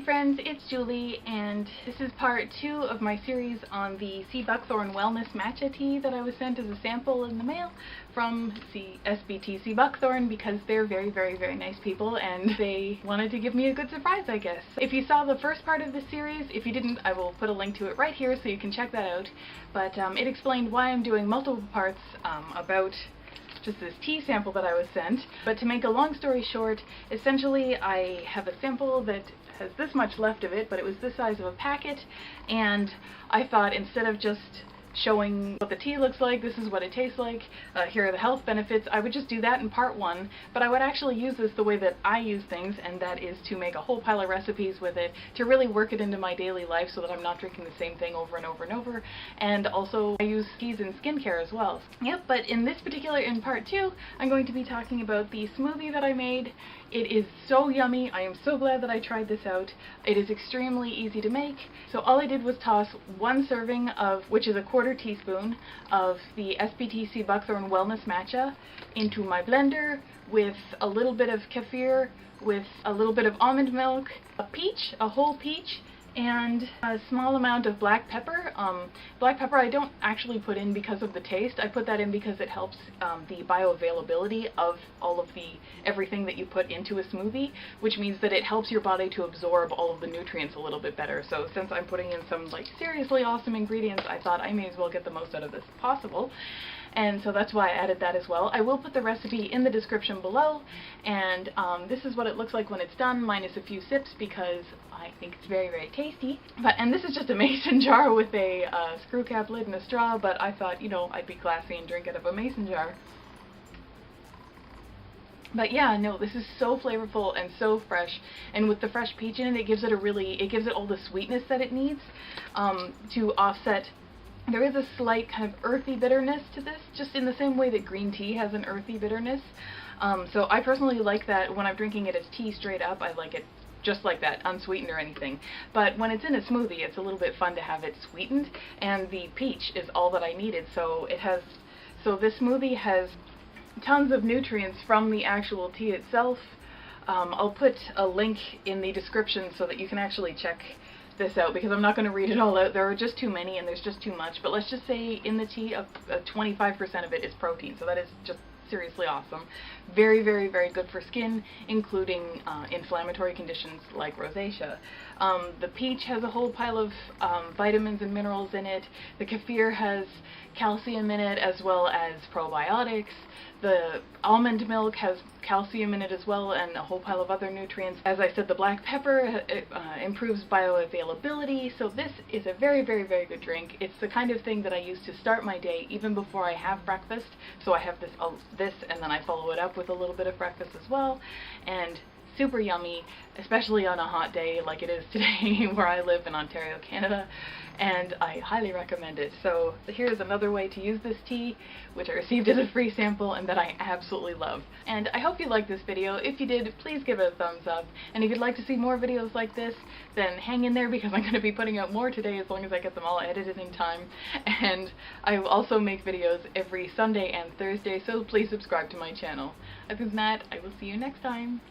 friends, it's Julie, and this is part 2 of my series on the Seabuckthorn Wellness Matcha tea that I was sent as a sample in the mail from SBT Seabuckthorn, because they're very, very, very nice people and they wanted to give me a good surprise, I guess. If you saw the first part of the series, if you didn't, I will put a link to it right here so you can check that out, but it explained why I'm doing multiple parts about just this tea sample that I was sent. But to make a long story short, essentially I have a sample that has this much left of it, but it was this size of a packet, and I thought instead of just showing what the tea looks like, this is what it tastes like, here are the health benefits, I would just do that in part 1, but I would actually use this the way that I use things, and that is to make a whole pile of recipes with it, to really work it into my daily life so that I'm not drinking the same thing over and over and over, and also I use teas in skincare as well. Yep, but in this particular, in part 2, I'm going to be talking about the smoothie that I made. It is so yummy. I am so glad that I tried this out. It is extremely easy to make. So all I did was toss 1 serving of, which is a 1/4 teaspoon, of the SBT Seabuckthorn Wellness Matcha into my blender with a little bit of kefir, with a little bit of almond milk, a whole peach, and a small amount of black pepper. Black pepper I don't actually put in because of the taste. I put that in because it helps the bioavailability of all of everything that you put into a smoothie, which means that it helps your body to absorb all of the nutrients a little bit better. So since I'm putting in some like seriously awesome ingredients, I thought I may as well get the most out of this possible. And so that's why I added that as well. I will put the recipe in the description below, and this is what it looks like when it's done, minus a few sips, because I think it's very, very tasty. And this is just a mason jar with a screw cap lid and a straw, but I thought, you know, I'd be classy and drink out of a mason jar. But yeah, no, this is so flavorful and so fresh, and with the fresh peach in it, it gives it all the sweetness that it needs to offset. There is a slight kind of earthy bitterness to this, just in the same way that green tea has an earthy bitterness. So I personally like that when I'm drinking it as tea straight up. I like it just like that, unsweetened or anything. But when it's in a smoothie, it's a little bit fun to have it sweetened, and the peach is all that I needed. So this smoothie has tons of nutrients from the actual tea itself. I'll put a link in the description so that you can actually check this out, because I'm not going to read it all out. There are just too many and there's just too much, but let's just say in the tea, 25% of it is protein, so that is just seriously awesome. Very, very, very good for skin, including inflammatory conditions like rosacea. The peach has a whole pile of vitamins and minerals in it. The kefir has calcium in it, as well as probiotics. The almond milk has calcium in it as well, and a whole pile of other nutrients. As I said, the black pepper improves bioavailability, so this is a very, very, very good drink. It's the kind of thing that I use to start my day even before I have breakfast. So I have this and then I follow it up with a little bit of breakfast as well, and super yummy, especially on a hot day like it is today where I live in Ontario, Canada, and I highly recommend it. So here's another way to use this tea, which I received as a free sample and that I absolutely love. And I hope you liked this video. If you did, please give it a thumbs up, and if you'd like to see more videos like this, then hang in there, because I'm going to be putting out more today as long as I get them all edited in time. And I will also make videos every Sunday and Thursday, so please subscribe to my channel. Other than that, I will see you next time.